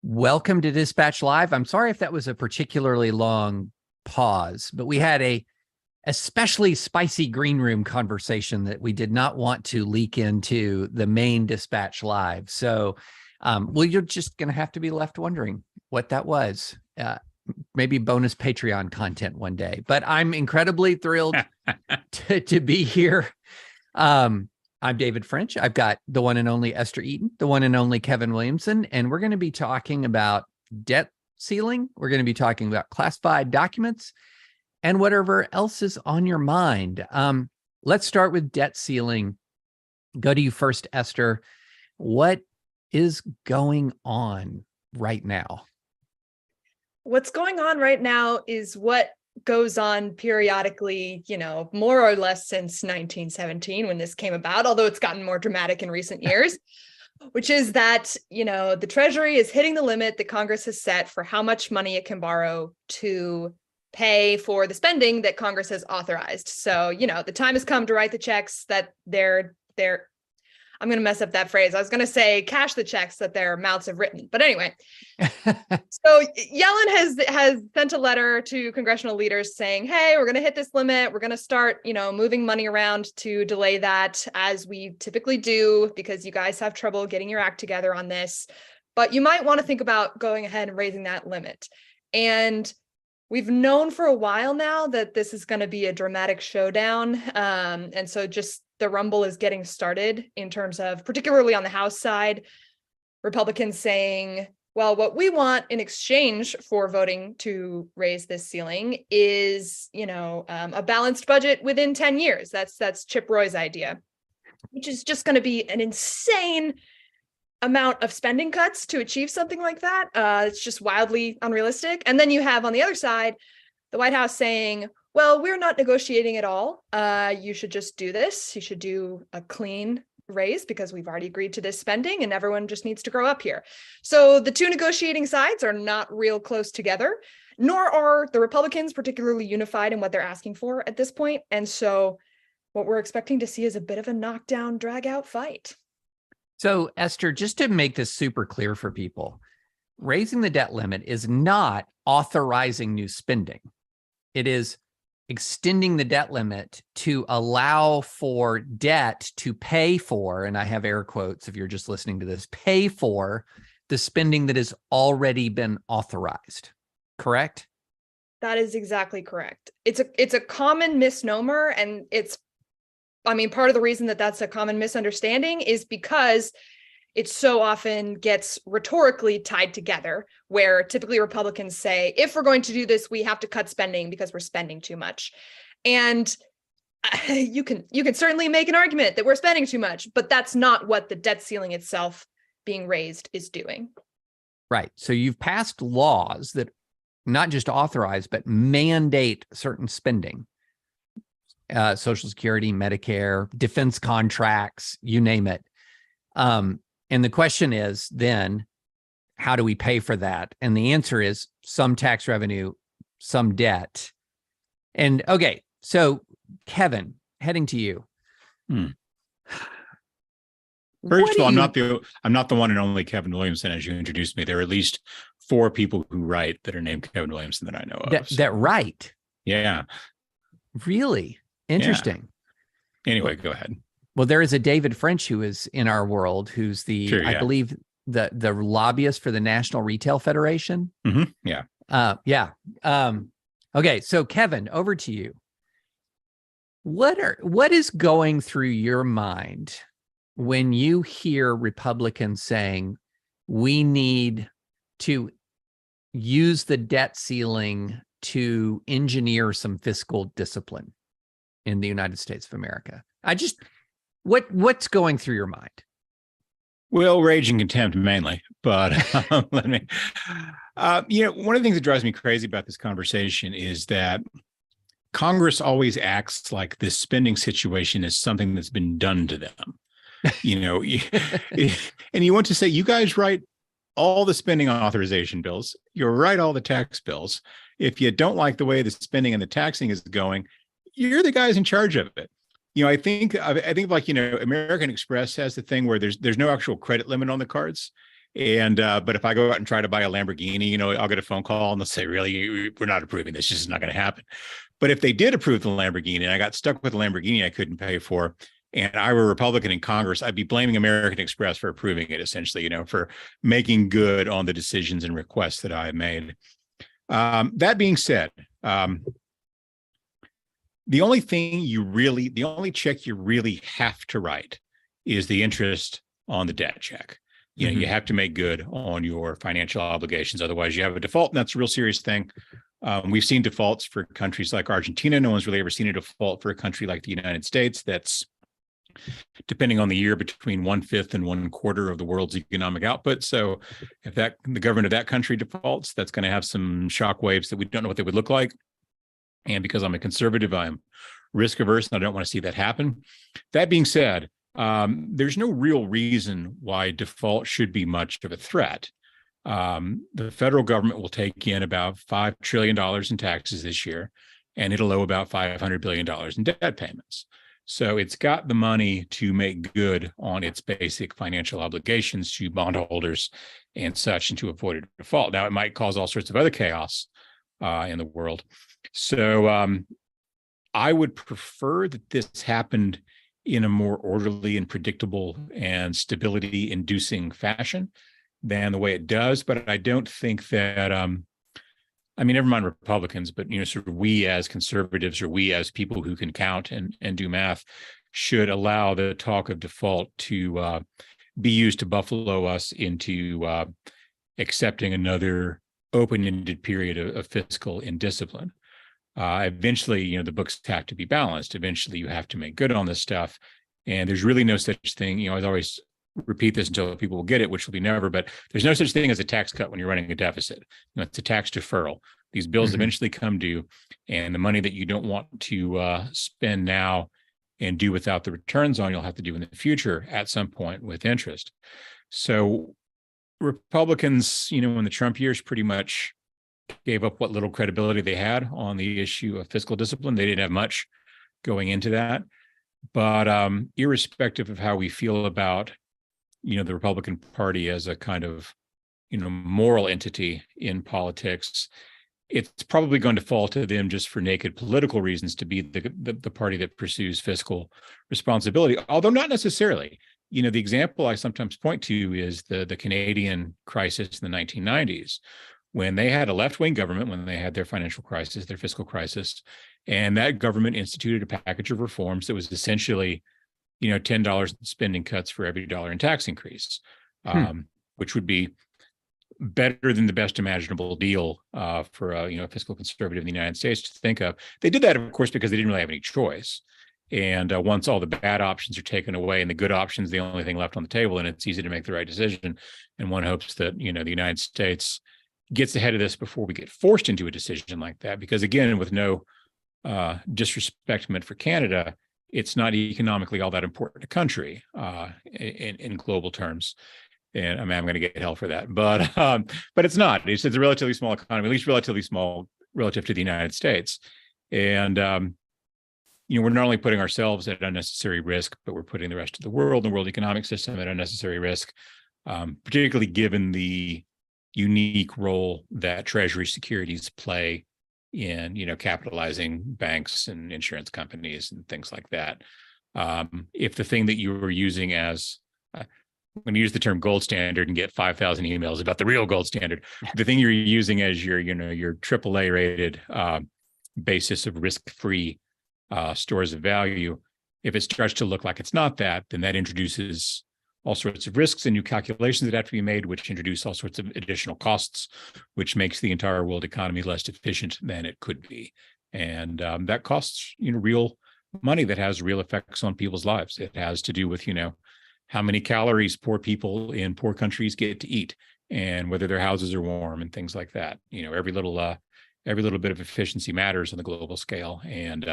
Welcome to Dispatch Live. I'm sorry if that was a particularly long pause, but we had a especially spicy green room conversation that we did not want to leak into the main Dispatch Live. So, you're just going to have to be left wondering what that was. Maybe bonus Patreon content one day, but I'm incredibly thrilled to be here. I'm David French. I've got the one and only Esther Eaton, the one and only Kevin Williamson, and we're going to be talking about debt ceiling. We're going to be talking about classified documents and whatever else is on your mind. Let's start with debt ceiling. Go to you first, Esther. What is going on right now? What's going on right now is what goes on periodically, more or less since 1917 when this came about, although it's gotten more dramatic in recent years, which is that, the Treasury is hitting the limit that Congress has set for how much money it can borrow to pay for the spending that Congress has authorized. So, the time has come to write the checks that I'm going to mess up that phrase. I was going to say cash the checks that their mouths have written. But anyway, so Yellen has sent a letter to congressional leaders saying, hey, we're going to hit this limit. We're going to start, moving money around to delay that, as we typically do, because you guys have trouble getting your act together on this. But you might want to think about going ahead and raising that limit. And we've known for a while now that this is going to be a dramatic showdown. And so just the rumble is getting started in terms of, particularly on the House side, Republicans saying, well, what we want in exchange for voting to raise this ceiling is, a balanced budget within 10 years. That's Chip Roy's idea, which is just going to be an insane amount of spending cuts to achieve something like that. It's just wildly unrealistic. And then you have on the other side, the White House saying, well, we're not negotiating at all. You should just do this. You should do a clean raise because we've already agreed to this spending and everyone just needs to grow up here. So the two negotiating sides are not real close together, nor are the Republicans particularly unified in what they're asking for at this point. And so what we're expecting to see is a bit of a knockdown, drag out fight. So, Esther, just to make this super clear for people, raising the debt limit is not authorizing new spending. It is extending the debt limit to allow for debt to pay for, and I have air quotes if you're just listening to this, pay for the spending that has already been authorized. Correct? That is exactly correct. It's a common misnomer, and part of the reason that that's a common misunderstanding is because it so often gets rhetorically tied together, where typically Republicans say, if we're going to do this, we have to cut spending because we're spending too much. And you can certainly make an argument that we're spending too much, but that's not what the debt ceiling itself being raised is doing. Right. So you've passed laws that not just authorize, but mandate certain spending. Social Security, Medicare, defense contracts, you name it. And the question is then, how do we pay for that? And the answer is some tax revenue, some debt. And okay, so Kevin, heading to you. First of all, I'm not the one and only Kevin Williamson, as you introduced me. There are at least 4 people who write that are named Kevin Williamson that I know of. That write? Yeah. Really? Interesting. Yeah. Anyway, go ahead. Well, there is a David French who is in our world, who's I believe, the lobbyist for the National Retail Federation. Mm-hmm. Yeah. Okay, so Kevin, over to you. What is going through your mind when you hear Republicans saying we need to use the debt ceiling to engineer some fiscal discipline in the United States of America? What's going through your mind? Well, rage and contempt mainly, but one of the things that drives me crazy about this conversation is that Congress always acts like this spending situation is something that's been done to them. And you want to say, you guys write all the spending authorization bills, you write all the tax bills. If you don't like the way the spending and the taxing is going, you're the guys in charge of it. I think American Express has the thing where there's no actual credit limit on the cards. And but if I go out and try to buy a Lamborghini, I'll get a phone call and they'll say, really, we're not approving this. This is not going to happen. But if they did approve the Lamborghini and I got stuck with a Lamborghini I couldn't pay for, and I were a Republican in Congress, I'd be blaming American Express for approving it, essentially, for making good on the decisions and requests that I made. That being said, the only check you really have to write is the interest on the debt check. You have to make good on your financial obligations. Otherwise, you have a default, and that's a real serious thing. We've seen defaults for countries like Argentina. No one's really ever seen a default for a country like the United States. That's, depending on the year, between 1/5 and 1/4 of the world's economic output. So if the government of that country defaults, that's going to have some shock waves that we don't know what they would look like. And because I'm a conservative, I'm risk averse, and I don't want to see that happen. That being said, there's no real reason why default should be much of a threat. The federal government will take in about $5 trillion in taxes this year, and it'll owe about $500 billion in debt payments. So it's got the money to make good on its basic financial obligations to bondholders and such, and to avoid a default. Now, it might cause all sorts of other chaos in the world. So I would prefer that this happened in a more orderly and predictable and stability-inducing fashion than the way it does. But I don't think that, never mind Republicans, but, sort of we as conservatives, or we as people who can count and do math, should allow the talk of default to be used to buffalo us into accepting another open-ended period of fiscal indiscipline. Eventually, the books have to be balanced. Eventually, you have to make good on this stuff. And there's really no such thing. I always repeat this until people will get it, which will be never, but there's no such thing as a tax cut when you're running a deficit. It's a tax deferral. These bills eventually come due, and the money that you don't want to spend now and do without the returns on, you'll have to do in the future at some point with interest. So Republicans, in the Trump years, pretty much gave up what little credibility they had on the issue of fiscal discipline. They didn't have much going into that. But irrespective of how we feel about, the Republican Party as a kind of, moral entity in politics, it's probably going to fall to them just for naked political reasons to be the party that pursues fiscal responsibility, although not necessarily. The example I sometimes point to is the Canadian crisis in the 1990s, when they had a left-wing government, when they had their financial crisis, their fiscal crisis, and that government instituted a package of reforms that was essentially, $10 in spending cuts for every dollar in tax increase, which would be better than the best imaginable deal for a fiscal conservative in the United States to think of. They did that, of course, because they didn't really have any choice. And once all the bad options are taken away and the good options, the only thing left on the table, and it's easy to make the right decision. And one hopes that, the United States gets ahead of this before we get forced into a decision like that. Because again, with no disrespect meant for Canada, it's not economically all that important a country in global terms. And I'm going to get hell for that, but it's not. It's a relatively small economy, at least relatively small relative to the United States. And we're not only putting ourselves at unnecessary risk, but we're putting the rest of the world, the world economic system, at unnecessary risk, particularly given the unique role that Treasury securities play in, capitalizing banks and insurance companies and things like that. If the thing that you were using as when you use the term gold standard and get 5,000 emails about the real gold standard, the thing you're using as your AAA rated basis of risk-free stores of value, if it starts to look like it's not that, then that introduces all sorts of risks and new calculations that have to be made, which introduce all sorts of additional costs, which makes the entire world economy less efficient than it could be. And that costs, real money that has real effects on people's lives. It has to do with, how many calories poor people in poor countries get to eat, and whether their houses are warm and things like that. Every little bit of efficiency matters on the global scale, and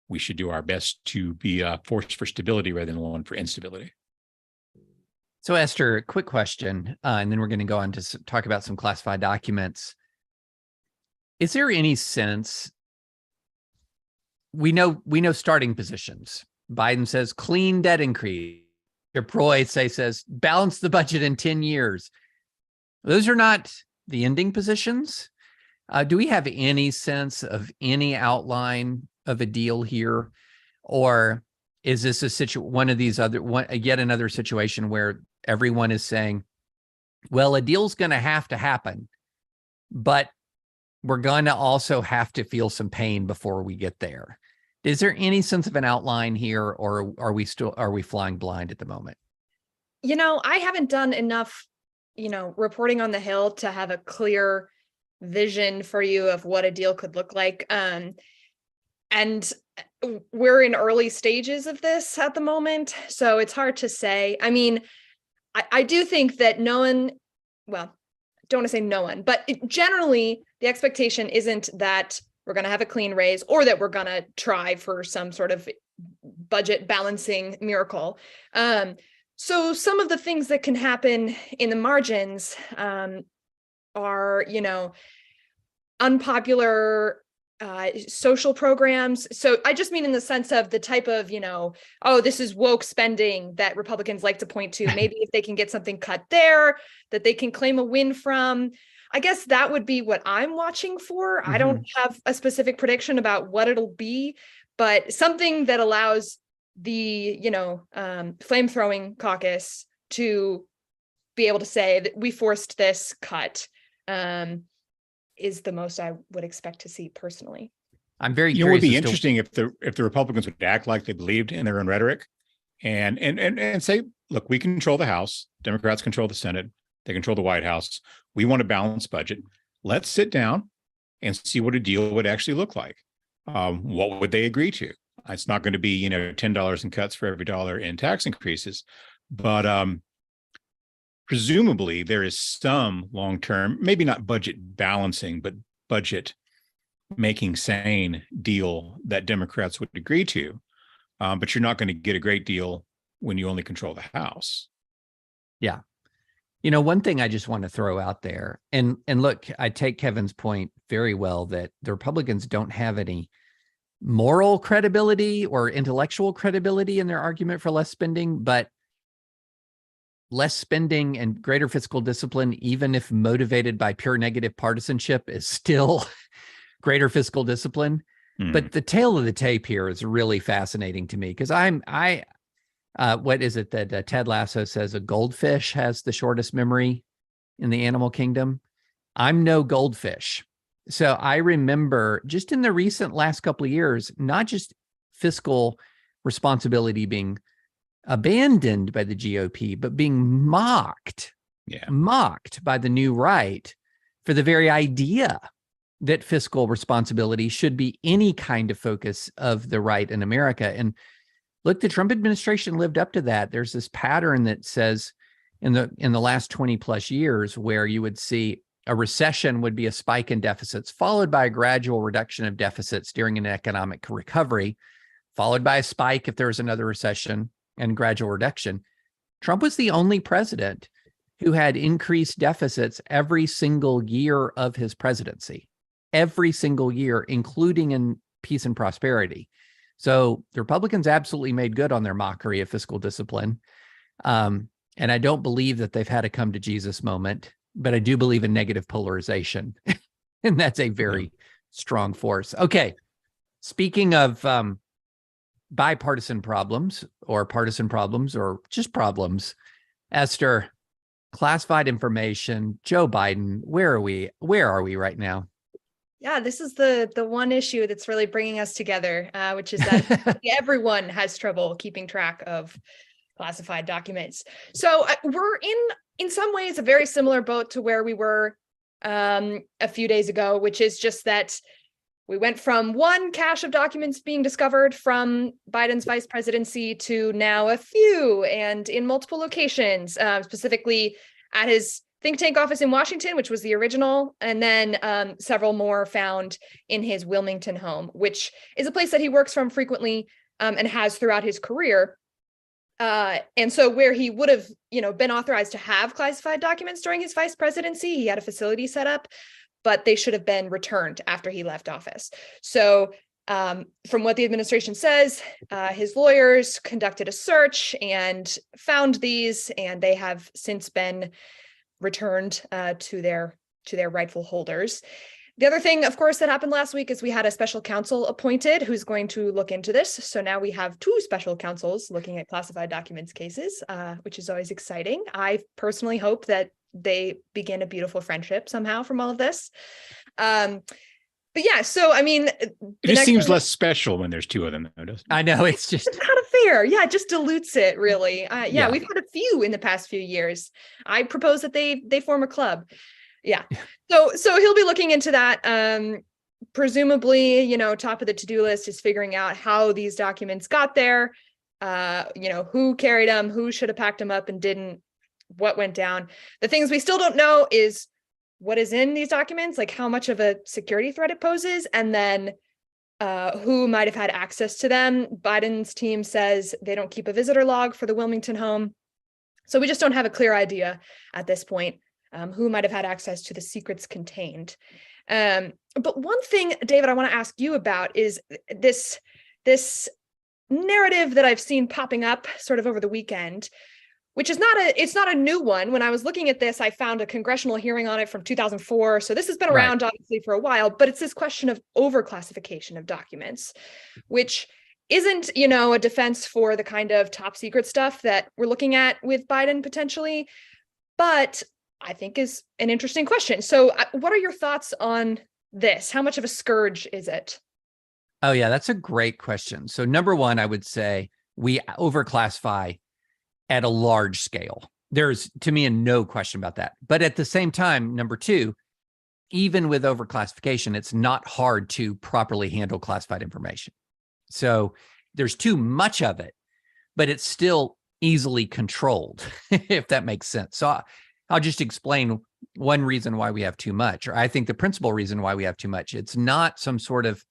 we should do our best to be a force for stability rather than one for instability. So, Esther, a quick question, and then we're going to go on to talk about some classified documents. Is there any sense? We know starting positions. Biden says clean debt increase. Proy says, balance the budget in 10 years. Those are not the ending positions. Do we have any sense of any outline of a deal here? Or is this yet another situation where everyone is saying, well, a deal's going to happen, but we're going to also have to feel some pain before we get there? Is there any sense of an outline here, or are we flying blind at the moment? I haven't done enough, reporting on the Hill to have a clear vision for you of what a deal could look like. And we're in early stages of this at the moment, so it's hard to say. I mean, I do think that don't want to say no one, but generally the expectation isn't that we're going to have a clean raise or that we're going to try for some sort of budget balancing miracle. So some of the things that can happen in the margins are, unpopular social programs. So I just mean in the sense of the type of, this is woke spending that Republicans like to point to. Maybe if they can get something cut there that they can claim a win from. I guess that would be what I'm watching for. Mm-hmm. I don't have a specific prediction about what it'll be, but something that allows the, flame-throwing caucus to be able to say that we forced this cut is the most I would expect to see personally. I'm very curious. It would be interesting if the Republicans would act like they believed in their own rhetoric and say, look, we control the House, Democrats control the Senate, they control the White House. We want a balanced budget. Let's sit down and see what a deal would actually look like. What would they agree to? It's not going to be, $10 in cuts for every dollar in tax increases, but presumably there is some long-term, maybe not budget balancing, but budget making sane deal that Democrats would agree to. But you're not going to get a great deal when you only control the House. Yeah. One thing I just want to throw out there, and look, I take Kevin's point very well that the Republicans don't have any moral credibility or intellectual credibility in their argument for less spending, but less spending and greater fiscal discipline, even if motivated by pure negative partisanship, is still greater fiscal discipline. But the tail of the tape here is really fascinating to me because what is it that Ted Lasso says? A goldfish has the shortest memory in the animal kingdom. I'm no goldfish. So I remember just in the recent last couple of years, not just fiscal responsibility being abandoned by the GOP, but being mocked by the new right for the very idea that fiscal responsibility should be any kind of focus of the right in America. And look, the Trump administration lived up to that. There's this pattern that says in the last 20 plus years where you would see a recession would be a spike in deficits, followed by a gradual reduction of deficits during an economic recovery, followed by a spike if there was another recession and gradual reduction. Trump was the only president who had increased deficits every single year of his presidency, every single year, including in peace and prosperity. So the Republicans absolutely made good on their mockery of fiscal discipline. And I don't believe that they've had a come to Jesus moment, but I do believe in negative polarization. And that's a very strong force. Okay. Speaking of bipartisan problems or partisan problems or just problems, Esther, classified information, Joe Biden, where are we right now? Yeah, this is the one issue that's really bringing us together, which is that everyone has trouble keeping track of classified documents. So we're in some ways a very similar boat to where we were a few days ago, which is just that we went from one cache of documents being discovered from Biden's vice presidency to now a few and in multiple locations, specifically at his think tank office in Washington, which was the original, and then several more found in his Wilmington home, which is a place that he works from frequently and has throughout his career. And so where he would have, been authorized to have classified documents during his vice presidency, he had a facility set up, but they should have been returned after he left office. So From what the administration says, his lawyers conducted a search and found these, and they have since been returned to their rightful holders. The other thing, of course, that happened last week is we had a special counsel appointed who's going to look into this. So now we have two special counsels looking at classified documents cases, which is always exciting. I personally hope that they begin a beautiful friendship somehow from all of this. But yeah, so I mean, it just seems less special when there's two of them, though, doesn't it? I know, it's just kind of fair. Yeah, it just dilutes it, really. Yeah, we've had a few in the past few years. I propose that they form a club. Yeah. So he'll be looking into that. Presumably, top of the to-do list is figuring out how these documents got there. Who carried them, who should have packed them up and didn't, what went down. The things we still don't know is what is in these documents, like how much of a security threat it poses, and then who might have had access to them. Biden's team says they don't keep a visitor log for the Wilmington home. So we just don't have a clear idea at this point who might have had access to the secrets contained. But one thing, David, I want to ask you about is this narrative that I've seen popping up sort of over the weekend, which is not a new one. When I was looking at this, I found a congressional hearing on it from 2004. So this has been around obviously for a while, but it's this question of overclassification of documents, which isn't, a defense for the kind of top secret stuff that we're looking at with Biden potentially, but I think is an interesting question. So what are your thoughts on this? How much of a scourge is it? Oh yeah, that's a great question. So number one, I would say we overclassify at a large scale. There's, to me, no question about that. But at the same time, number two, even with overclassification, it's not hard to properly handle classified information. So there's too much of it, but it's still easily controlled, if that makes sense. So I'll just explain one reason why we have too much, or I think the principal reason why we have too much. It's not some sort of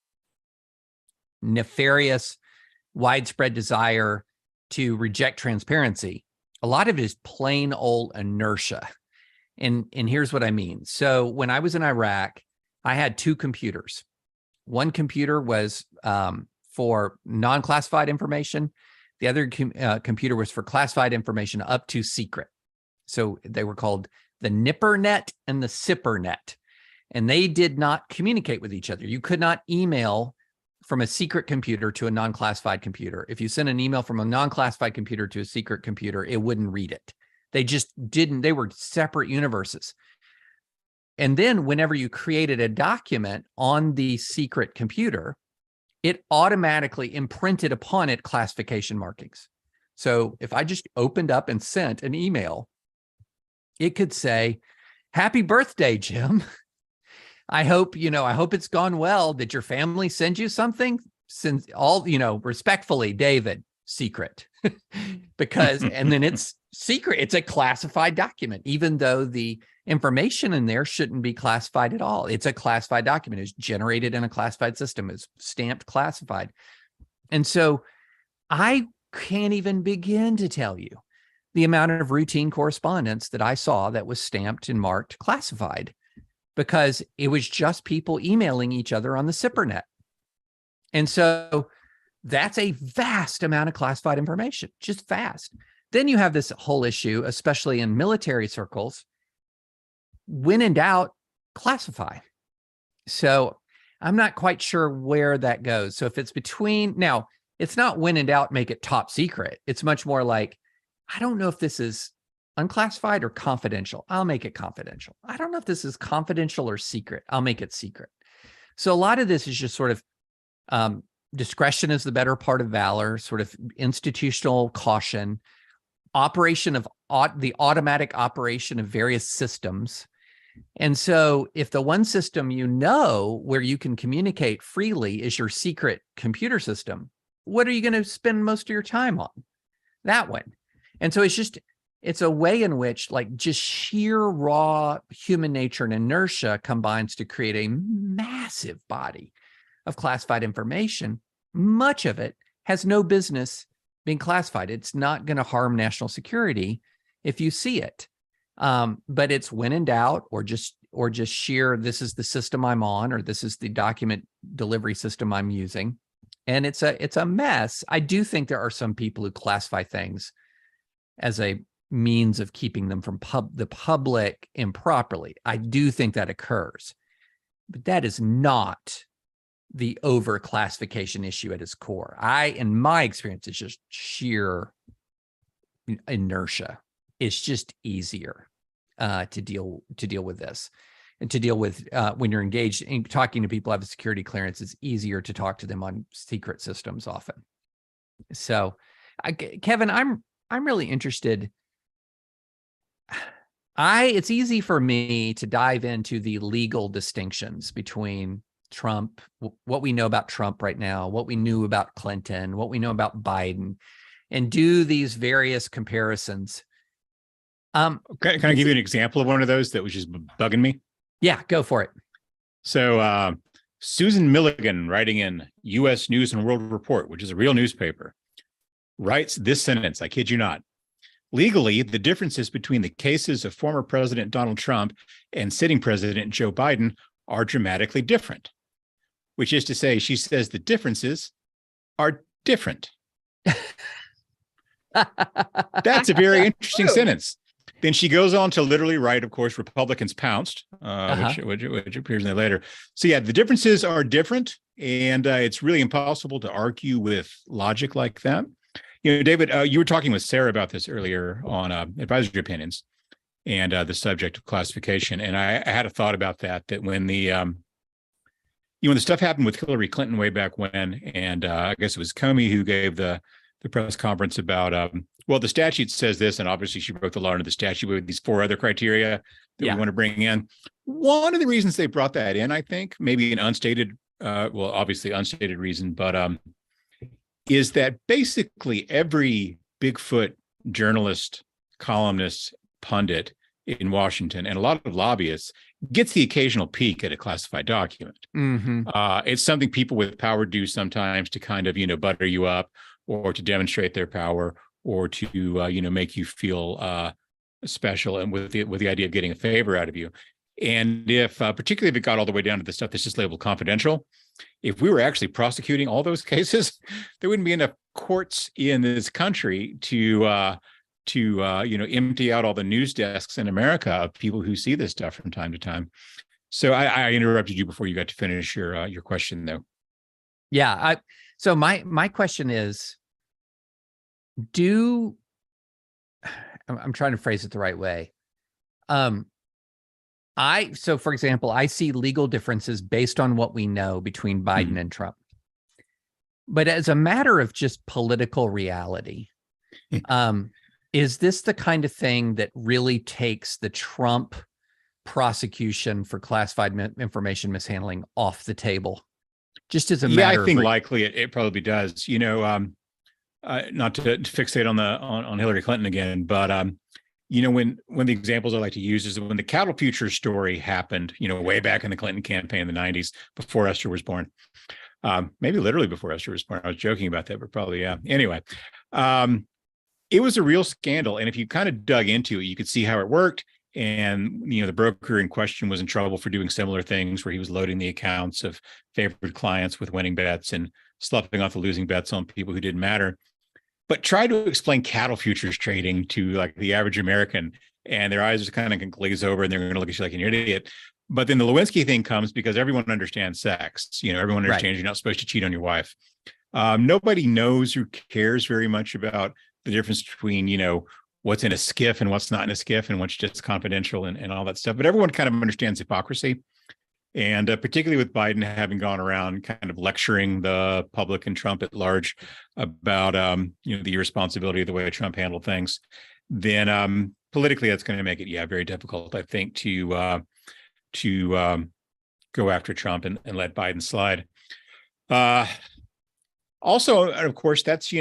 nefarious, widespread desire to reject transparency. A lot of it is plain old inertia. And here's what I mean. So when I was in Iraq, I had two computers. One computer was for non-classified information. The other computer was for classified information up to secret. So they were called the NIPRNet and the SIPRNet. And they did not communicate with each other. You could not email from a secret computer to a non-classified computer. If you sent an email from a non-classified computer to a secret computer, it wouldn't read it. They just didn't, they were separate universes. And then whenever you created a document on the secret computer, it automatically imprinted upon it classification markings. So if I just opened up and sent an email, it could say, "Happy birthday, Jim. I hope it's gone well. Did your family send you something? Since all, respectfully, David, secret." Because, and then it's secret. It's a classified document, even though the information in there shouldn't be classified at all. It's a classified document. It's generated in a classified system. It's stamped classified. And so I can't even begin to tell you the amount of routine correspondence that I saw that was stamped and marked classified, because it was just people emailing each other on the SIPRNet. And so that's a vast amount of classified information, just vast. Then you have this whole issue, especially in military circles, when in doubt, classify. So I'm not quite sure where that goes. So if it's between, now it's not when in doubt, make it top secret. It's much more like, I don't know if this is unclassified or confidential. I'll make it confidential. I don't know if this is confidential or secret. I'll make it secret. So a lot of this is just sort of discretion is the better part of valor, sort of institutional caution, operation of the automatic operation of various systems. And so if the one system where you can communicate freely is your secret computer system, what are you going to spend most of your time on? That one. And so it's a way in which like just sheer raw human nature and inertia combines to create a massive body of classified information. Much of it has no business being classified. It's not going to harm national security if you see it. But it's when in doubt, or just or just sheer, this is the system I'm on, or this is the document delivery system I'm using. And it's a mess. I do think there are some people who classify things as a means of keeping them from the public improperly. I do think that occurs, but that is not the overclassification issue at its core. In my experience, it's just sheer inertia. It's just easier to deal with this, and to deal with when you're engaged in talking to people who have a security clearance. It's easier to talk to them on secret systems often. So, Kevin, I'm really interested. It's easy for me to dive into the legal distinctions between Trump, what we know about Trump right now, what we knew about Clinton, what we know about Biden, and do these various comparisons. Can I give you an example of one of those that was just bugging me? Yeah, go for it. So Susan Milligan, writing in U.S. News and World Report, which is a real newspaper, writes this sentence, I kid you not. Legally, the differences between the cases of former President Donald Trump and sitting President Joe Biden are dramatically different, which is to say, she says the differences are different. That's a very interesting sentence. Then she goes on to literally write, of course, Republicans pounced, which appears in there later. So yeah, the differences are different, and it's really impossible to argue with logic like that. You know, David, you were talking with Sarah about this earlier on Advisory Opinions and the subject of classification. And I had a thought about that when the stuff happened with Hillary Clinton way back when, and I guess it was Comey who gave the press conference about, well, the statute says this, and obviously she broke the law under the statute with these 4 other criteria that we want to bring in. One of the reasons they brought that in, I think, maybe an unstated, obviously unstated reason, but is that basically every Bigfoot journalist, columnist, pundit in Washington, and a lot of lobbyists gets the occasional peek at a classified document. Mm-hmm. It's something people with power do sometimes to kind of, butter you up, or to demonstrate their power, or to, make you feel special, and with the idea of getting a favor out of you. And if, particularly if it got all the way down to the stuff that's just labeled confidential, if we were actually prosecuting all those cases, there wouldn't be enough courts in this country to empty out all the news desks in America of people who see this stuff from time to time. So I interrupted you before you got to finish your question, though. Yeah. So my question is, I'm trying to phrase it the right way. So for example, I see legal differences based on what we know between Biden and Trump. But as a matter of just political reality, is this the kind of thing that really takes the Trump prosecution for classified information mishandling off the table? Just as a matter I think likely it probably does. Not to fixate on Hillary Clinton again, but when the examples I like to use is when the cattle futures story happened, way back in the Clinton campaign in the 90s, before Esther was born. Maybe literally before Esther was born. I was joking about that, but probably, yeah. Anyway, it was a real scandal. And if you kind of dug into it, you could see how it worked. And, the broker in question was in trouble for doing similar things, where he was loading the accounts of favored clients with winning bets and sloughing off the losing bets on people who didn't matter. But try to explain cattle futures trading to like the average American, and their eyes are kind of going to glaze over, and they're going to look at you like an idiot. But then the Lewinsky thing comes because everyone understands sex. Everyone understands You're not supposed to cheat on your wife. Nobody knows or cares very much about the difference between, what's in a skiff and what's not in a skiff, and what's just confidential and all that stuff. But everyone kind of understands hypocrisy. And particularly with Biden having gone around kind of lecturing the public and Trump at large about, the irresponsibility of the way Trump handled things, then politically that's going to make it, very difficult, I think, to go after Trump and let Biden slide. Also, of course, that's,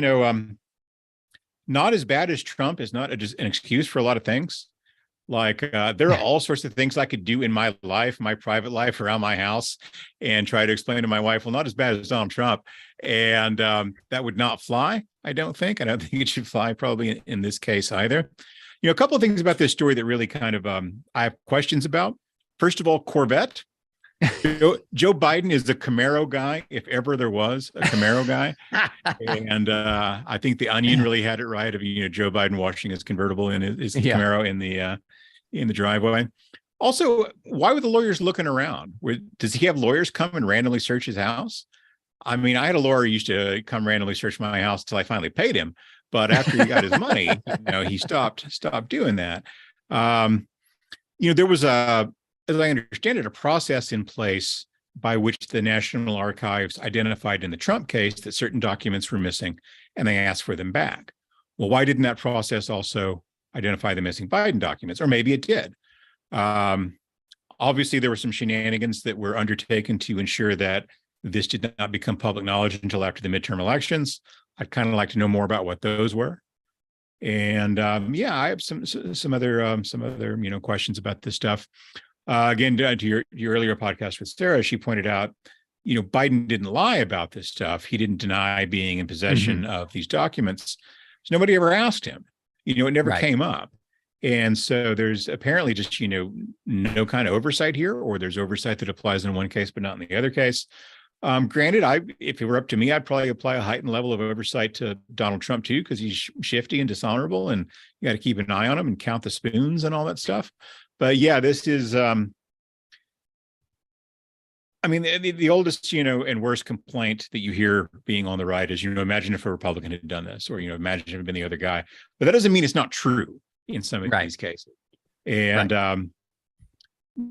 not as bad as Trump is not just an excuse for a lot of things. Like there are all sorts of things I could do in my life, my private life, around my house, and try to explain to my wife, well, not as bad as Donald Trump. And that would not fly, I don't think. I don't think it should fly probably in this case either. A couple of things about this story that really kind of I have questions about. First of all, Corvette. Joe Biden is the Camaro guy, if ever there was a Camaro guy. And I think the Onion really had it right of Joe Biden washing his convertible in his Camaro in the driveway. Also, why were the lawyers looking around? Does he have lawyers come and randomly search his house? I mean, I had a lawyer who used to come randomly search my house till I finally paid him. But after he got his money, he stopped doing that. There was as I understand it, a process in place by which the National Archives identified in the Trump case that certain documents were missing, and they asked for them back. Well, why didn't that process also identify the missing Biden documents? Or maybe it did. Obviously, there were some shenanigans that were undertaken to ensure that this did not become public knowledge until after the midterm elections. I'd kind of like to know more about what those were. And I have some other questions about this stuff. Again, to your earlier podcast with Sarah, she pointed out, Biden didn't lie about this stuff. He didn't deny being in possession of these documents. So nobody ever asked him. It never came up. And so there's apparently just, no kind of oversight here, or there's oversight that applies in one case, but not in the other case. Granted, if it were up to me, I'd probably apply a heightened level of oversight to Donald Trump too, because he's shifty and dishonorable, and you got to keep an eye on him and count the spoons and all that stuff. But yeah, this is, the oldest, and worst complaint that you hear being on the right is, imagine if a Republican had done this, or, imagine if it had been the other guy. But that doesn't mean it's not true in some of these cases. And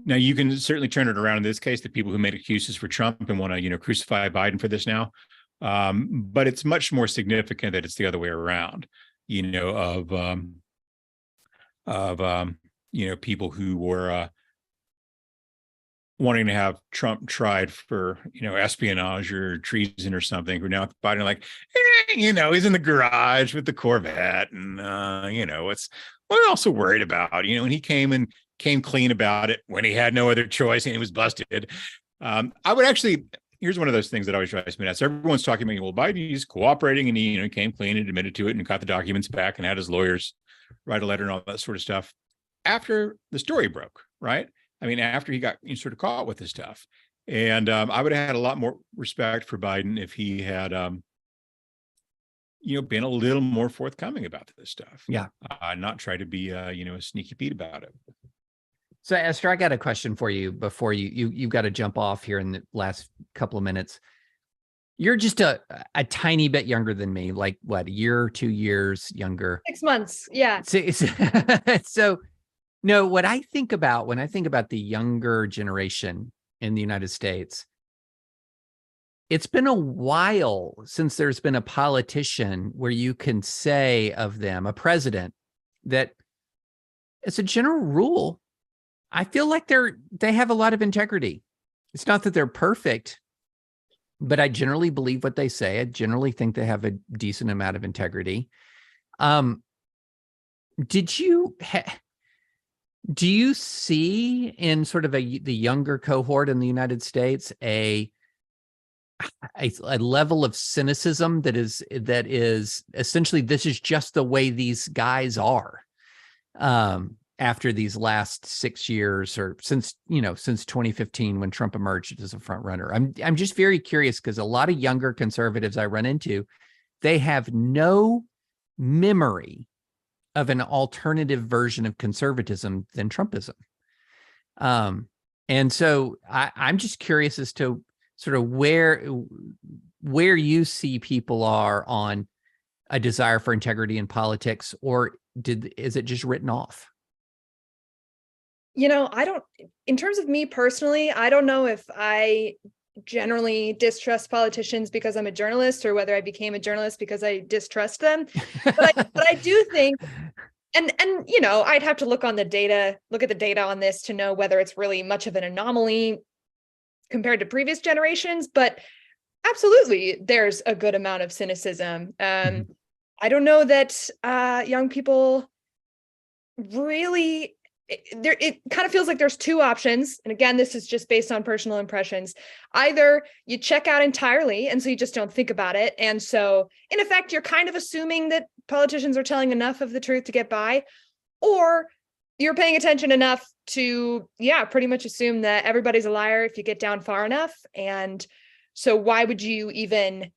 now you can certainly turn it around in this case, the people who made excuses for Trump and want to, crucify Biden for this now. But it's much more significant that it's the other way around, people who were wanting to have Trump tried for, espionage or treason or something, who are now Biden like, he's in the garage with the Corvette, and what I'm also worried about, and he came clean about it when he had no other choice and he was busted. I would actually, here's one of those things that always drives me nuts. Everyone's talking about, well, Biden, he's cooperating, and he came clean and admitted to it and got the documents back and had his lawyers write a letter and all that sort of stuff. After the story broke, right? After he got sort of caught with this stuff. And I would have had a lot more respect for Biden if he had, been a little more forthcoming about this stuff. Yeah. Not try to be, a sneaky Pete about it. So Esther, I got a question for you before you've got to jump off here in the last couple of minutes. You're just a tiny bit younger than me, like what, a year or 2 years younger? 6 months. Yeah. So no, what I think about when I think about the younger generation in the United States, it's been a while since there's been a politician where you can say of them, a president, that as a general rule, I feel like they have a lot of integrity. It's not that they're perfect, but I generally believe what they say. I generally think they have a decent amount of integrity. Do you see in sort of the younger cohort in the United States a level of cynicism that is essentially, this is just the way these guys are after these last 6 years, or since 2015 when Trump emerged as a front runner? I'm just very curious, because a lot of younger conservatives I run into, they have no memory of an alternative version of conservatism than Trumpism. And so I'm just curious as to sort of where you see people are on a desire for integrity in politics, or is it just written off? In terms of me personally, I don't know if I generally distrust politicians because I'm a journalist, or whether I became a journalist because I distrust them. But I do think, and I'd have to look at the data on this to know whether it's really much of an anomaly compared to previous generations. But absolutely, there's a good amount of cynicism. I don't know that young people really. It kind of feels like there's two options. And again, this is just based on personal impressions. Either you check out entirely, and so you just don't think about it. And so in effect, you're kind of assuming that politicians are telling enough of the truth to get by, or you're paying attention enough to, pretty much assume that everybody's a liar if you get down far enough. And so why would you even,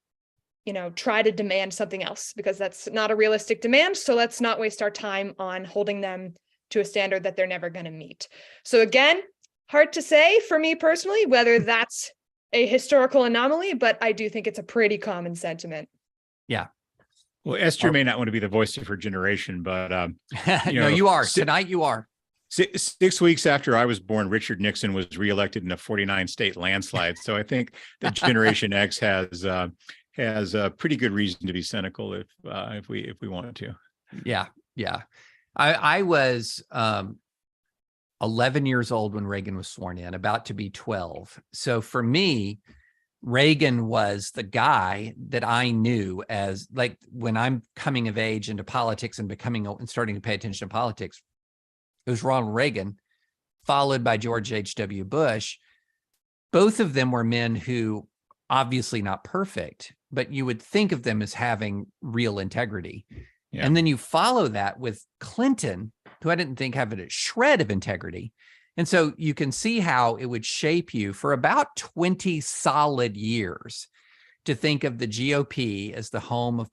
try to demand something else? Because that's not a realistic demand. So let's not waste our time on holding them to a standard that they're never going to meet. So again, hard to say for me personally, whether that's a historical anomaly, but I do think it's a pretty common sentiment. Yeah. Well, Esther may not want to be the voice of her generation, but no, you are. Tonight you are. 6 weeks after I was born, Richard Nixon was reelected in a 49 state landslide. So I think that Generation X has a pretty good reason to be cynical if we want to. Yeah. I was 11 years old when Reagan was sworn in, about to be 12. So for me, Reagan was the guy that I knew as, like, when I'm coming of age into politics and starting to pay attention to politics, it was Ronald Reagan, followed by George H.W. Bush. Both of them were men who, obviously not perfect, but you would think of them as having real integrity. Yeah. And then you follow that with Clinton, who I didn't think had a shred of integrity. And so you can see how it would shape you for about 20 solid years to think of the GOP as the home of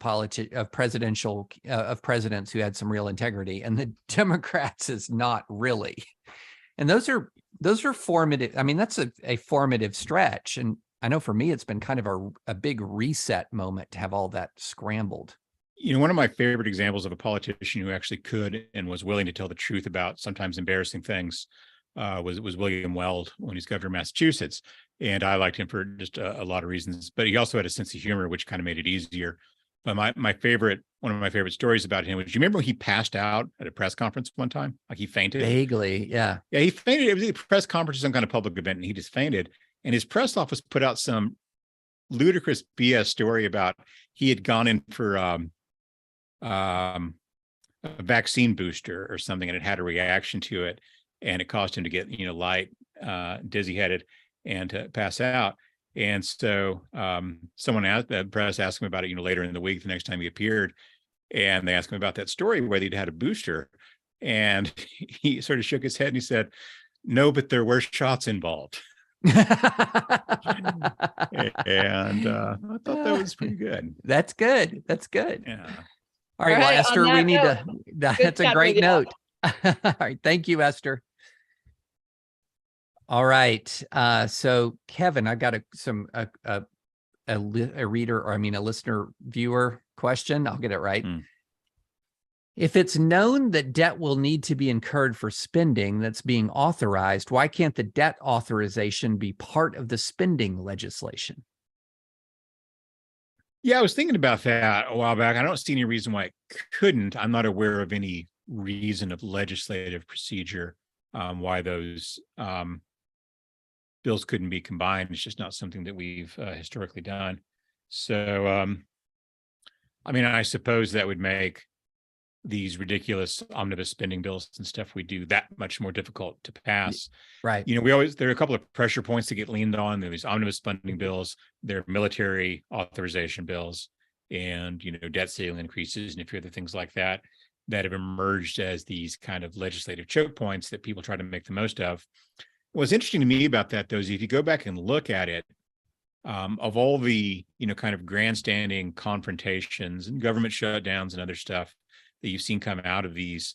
presidents who had some real integrity, and the Democrats is not really. And those are formative. I mean, that's a formative stretch. And I know for me, it's been kind of a big reset moment to have all that scrambled. One of my favorite examples of a politician who actually could and was willing to tell the truth about sometimes embarrassing things was William Weld when he's governor of Massachusetts. And I liked him for just a lot of reasons, but he also had a sense of humor, which kind of made it easier. But one of my favorite stories about him was, you remember when he passed out at a press conference one time? Like he fainted? Vaguely, yeah. Yeah, he fainted. It was a press conference, some kind of public event, and he just fainted. And his press office put out some ludicrous BS story about he had gone in for a vaccine booster or something, and it had a reaction to it, and it caused him to get light, dizzy headed, and to pass out. And so someone asked, the press asked him about it later in the week, the next time he appeared, and they asked him about that story, whether he'd had a booster, and he sort of shook his head and he said, "No, but there were shots involved." And I thought that was pretty good. That's good. Yeah. All right, well, Esther, we need to. That's a great note. All right, thank you, Esther. All right, so Kevin, I've got a listener viewer question. I'll get it right. If it's known that debt will need to be incurred for spending that's being authorized, why can't the debt authorization be part of the spending legislation? Yeah, I was thinking about that a while back. I don't see any reason why it couldn't. I'm not aware of any reason of legislative procedure why those bills couldn't be combined. It's just not something that we've historically done. So, I suppose that would make these ridiculous omnibus spending bills and stuff we do that much more difficult to pass. Right. There are a couple of pressure points to get leaned on. There are these omnibus spending bills, there are military authorization bills, and, debt ceiling increases and a few other things like that have emerged as these kind of legislative choke points that people try to make the most of. What's interesting to me about that, though, is if you go back and look at it, of all the, kind of grandstanding confrontations and government shutdowns and other stuff that you've seen come out of these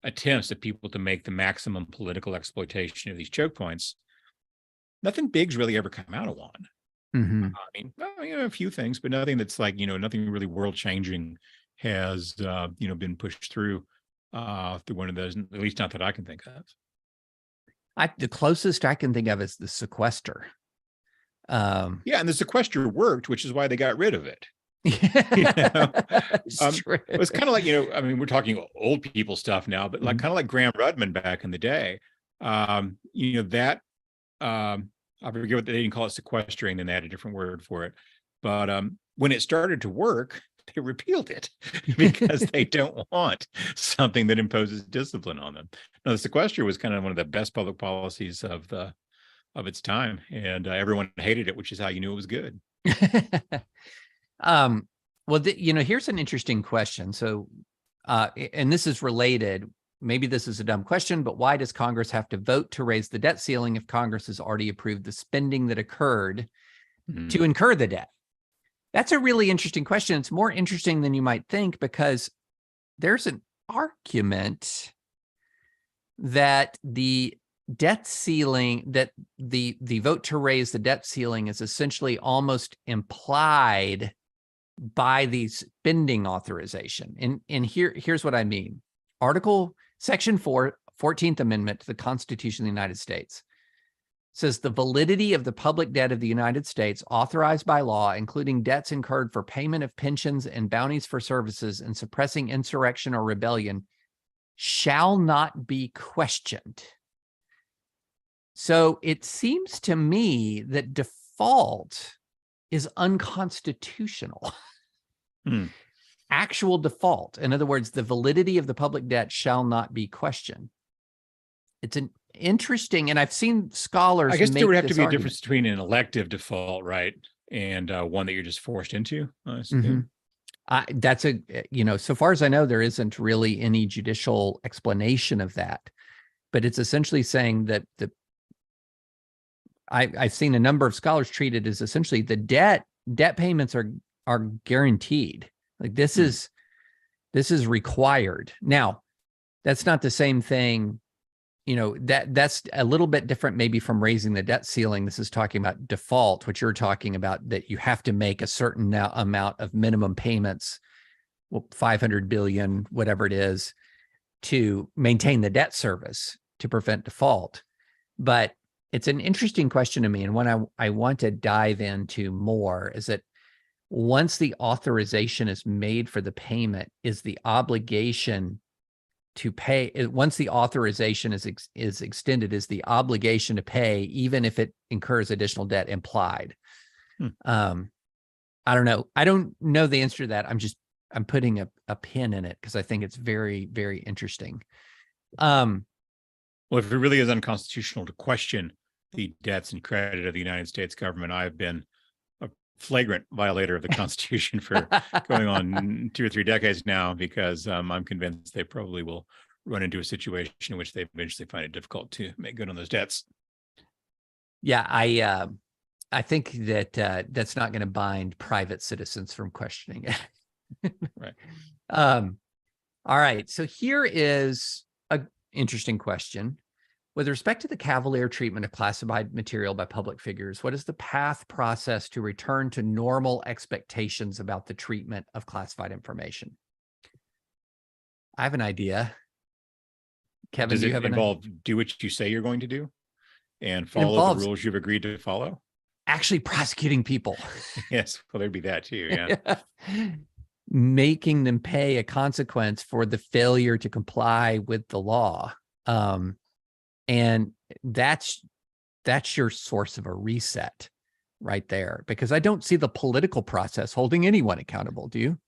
attempts of people to make the maximum political exploitation of these choke points, nothing big's really ever come out of one. Mm-hmm. A few things, but nothing that's like, nothing really world changing has, been pushed through one of those, at least not that I can think of. The closest I can think of is the sequester. And the sequester worked, which is why they got rid of it. It was kind of like, we're talking old people stuff now, but like kind of like Graham Rudman back in the day. I forget what they didn't call it, sequestering, then they had a different word for it. But when it started to work, they repealed it because they don't want something that imposes discipline on them. Now, the sequester was kind of one of the best public policies of its time, and everyone hated it, which is how you knew it was good. Here's an interesting question. So, and this is related. maybe this is a dumb question, but why does Congress have to vote to raise the debt ceiling if Congress has already approved the spending that occurred to incur the debt? That's a really interesting question. It's more interesting than you might think, because there's an argument that the debt ceiling, that the vote to raise the debt ceiling is essentially almost implied by the spending authorization. And here's what I mean. Section 4, 14th Amendment to the Constitution of the United States says the validity of the public debt of the United States authorized by law, including debts incurred for payment of pensions and bounties for services and suppressing insurrection or rebellion, shall not be questioned. So it seems to me that default is unconstitutional. Actual default, in other words, the validity of the public debt shall not be questioned. It's an interesting, and I've seen scholars. I guess there would have to be argument. a difference between an elective default, right, and one that you're just forced into. That's so far as I know, there isn't really any judicial explanation of that, but it's essentially saying that I've seen a number of scholars treat it as essentially the debt payments are guaranteed. Like this is required. Now, that's not the same thing. That's a little bit different maybe from raising the debt ceiling. This is talking about default, which you're talking about, that you have to make a certain amount of minimum payments, 500 billion, whatever it is, to maintain the debt service to prevent default. But it's an interesting question to me. And one I want to dive into more is that once the authorization is made for the payment, is the obligation to pay, once the authorization is extended, is the obligation to pay, even if it incurs additional debt, implied? I don't know. I don't know the answer to that. I'm putting a pin in it because I think it's very, very interesting. Well, if it really is unconstitutional to question the debts and credit of the United States government, I have been a flagrant violator of the Constitution for going on 2 or 3 decades now, because I'm convinced they probably will run into a situation in which they eventually find it difficult to make good on those debts. Yeah, I think that that's not going to bind private citizens from questioning it. Right. All right. So here is an interesting question. With respect to the cavalier treatment of classified material by public figures, what is the process to return to normal expectations about the treatment of classified information? I have an idea. Kevin, does do it you have involve do what you say you're going to do and follow the rules you've agreed to follow? Actually prosecuting people. Yes, well, there'd be that too, yeah. Making them pay a consequence for the failure to comply with the law. And that's your source of a reset right there, because I don't see the political process holding anyone accountable. Do you?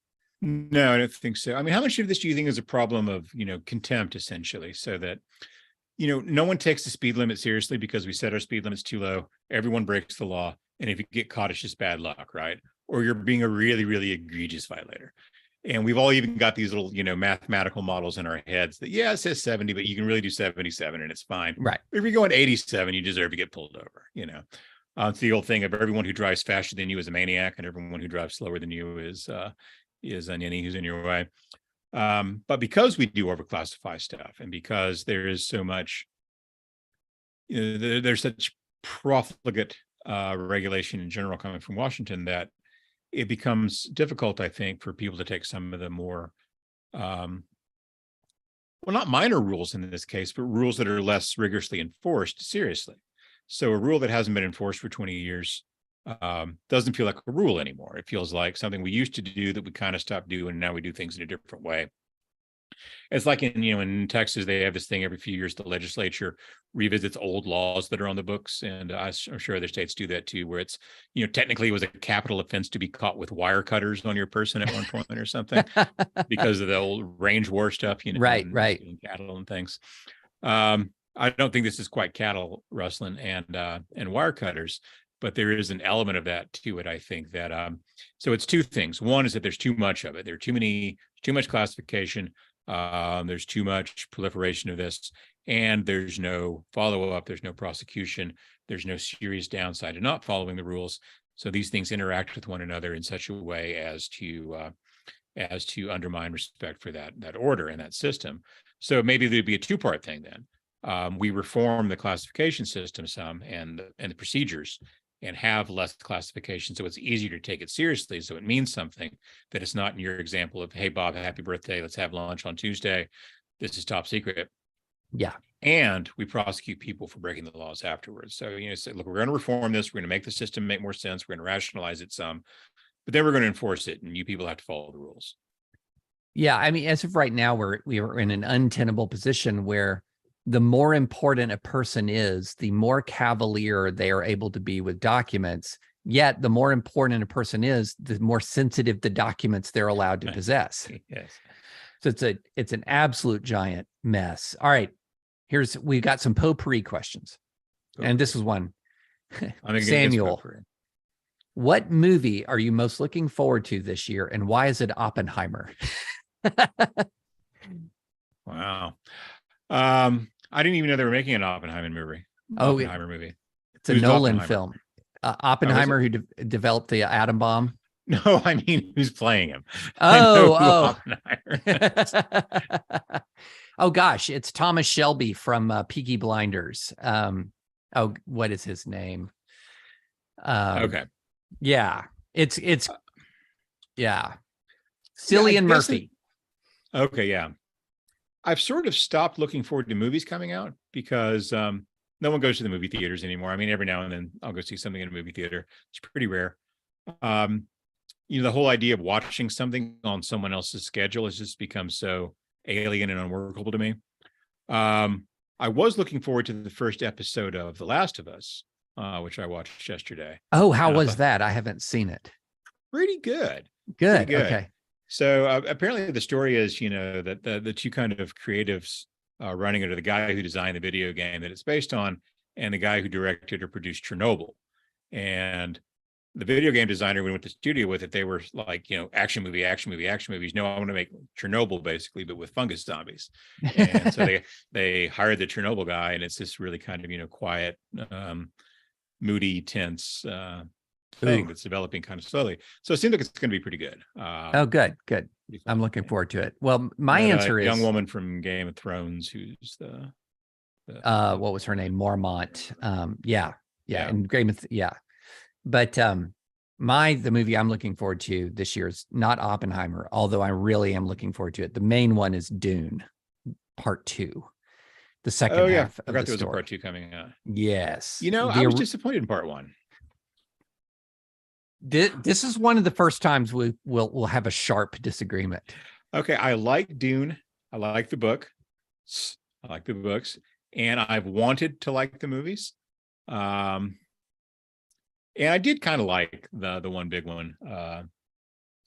No, I don't think so. I mean, how much of this do you think is a problem of, contempt, essentially, so that, no one takes the speed limit seriously because we set our speed limits too low. Everyone breaks the law. And if you get caught, it's just bad luck, right? Or you're being a really, really egregious violator. And we've all even got these little, mathematical models in our heads that, it says 70, but you can really do 77 and it's fine. Right. If you're going 87, you deserve to get pulled over, It's the old thing of everyone who drives faster than you is a maniac, and everyone who drives slower than you is any who's in your way. But because we do overclassify stuff, and because there is so much, there's such profligate regulation in general coming from Washington, that it becomes difficult, I think, for people to take some of the more, well, not minor rules in this case, but rules that are less rigorously enforced seriously. So a rule that hasn't been enforced for 20 years doesn't feel like a rule anymore. It feels like something we used to do that we kind of stopped doing, and now we do things in a different way. It's like in Texas, they have this thing every few years, the legislature revisits old laws that are on the books. And I'm sure other states do that too, where it's, technically it was a capital offense to be caught with wire cutters on your person at one point or something because of the old range war stuff, right. Cattle and things. I don't think this is quite cattle rustling and wire cutters, but there is an element of that to it, I think, that so it's two things. One is that there's too much of it. There's too much classification. There's too much proliferation of this, and there's no follow-up, there's no prosecution, there's no serious downside to not following the rules. So these things interact with one another in such a way as to undermine respect for that order and that system. So maybe there'd be a two-part thing then. We reform the classification system some and the procedures, and have less classification, so it's easier to take it seriously. So it means something, that it's not in your example of, hey, Bob, happy birthday, let's have lunch on Tuesday. This is top secret. Yeah. And we prosecute people for breaking the laws afterwards. So, say, look, we're going to reform this. We're going to make the system make more sense. We're going to rationalize it some, but then we're going to enforce it, and you people have to follow the rules. Yeah. I mean, as of right now, we are in an untenable position where the more important a person is, the more cavalier they are able to be with documents. Yet the more important a person is, the more sensitive the documents they're allowed to possess. Yes. So it's an absolute giant mess. All right. We've got some potpourri questions. And this is one. Samuel, what movie are you most looking forward to this year, and why is it Oppenheimer? Wow. I didn't even know they were making an Oppenheimer movie. It's a Nolan film. Oppenheimer, who developed the atom bomb. No, I mean, who's playing him? Oppenheimer. Oh gosh, it's Thomas Shelby from Peaky Blinders. What is his name? Okay. Yeah, it's Cillian Murphy. Okay, yeah. I've sort of stopped looking forward to movies coming out because no one goes to the movie theaters anymore. I mean, every now and then I'll go see something in a movie theater. It's pretty rare. The whole idea of watching something on someone else's schedule has just become so alien and unworkable to me. I was looking forward to the first episode of The Last of Us, which I watched yesterday. Oh, how was that? I haven't seen it. Pretty good. Good. Okay. So apparently the story is, that the two kind of creatives running it are the guy who designed the video game that it's based on, and the guy who directed or produced Chernobyl. And the video game designer, when we went to the studio with it, they were like, action movie, action movie, action movies. No, I want to make Chernobyl basically, but with fungus zombies. And so they hired the Chernobyl guy, and it's this really kind of, quiet, moody, tense thing that's developing kind of slowly. So it seems like it's going to be pretty good. Good. I'm looking forward to it. Well, my answer is young woman from Game of Thrones, who's the what was her name? Mormont. And Game of But the movie I'm looking forward to this year is not Oppenheimer, although I really am looking forward to it. The main one is Dune, Part 2. The second half. I forgot there was a Part 2 coming out. Yes. I was disappointed in Part 1. This is one of the first times we'll have a sharp disagreement. Okay, I like Dune. I like the book. I like the books, and I've wanted to like the movies. And I did kind of like the one big one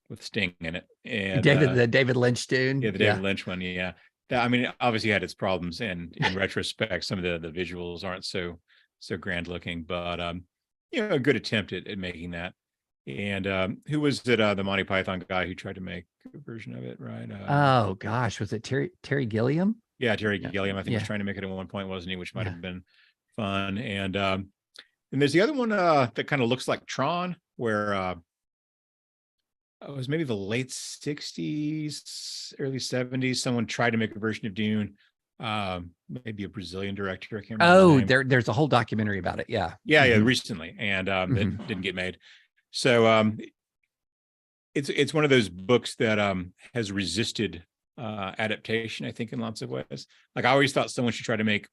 with Sting in it. And the David Lynch Dune. Yeah, the David Lynch one. Yeah, I mean, it obviously had its problems, and in retrospect, some of the visuals aren't so grand looking, but a good attempt at making that. And who was it? The Monty Python guy who tried to make a version of it, right? Oh gosh, was it Terry Gilliam? Yeah, Terry Gilliam. I think was trying to make it at one point, wasn't he? Which might have been fun. And there's the other one that kind of looks like Tron, where it was maybe the late 60s, early 70s. Someone tried to make a version of Dune. Maybe a Brazilian director. I can't remember. There's a whole documentary about it. Yeah, recently, and it didn't get made. So it's one of those books that has resisted adaptation, I think, in lots of ways. Like, I always thought someone should try to make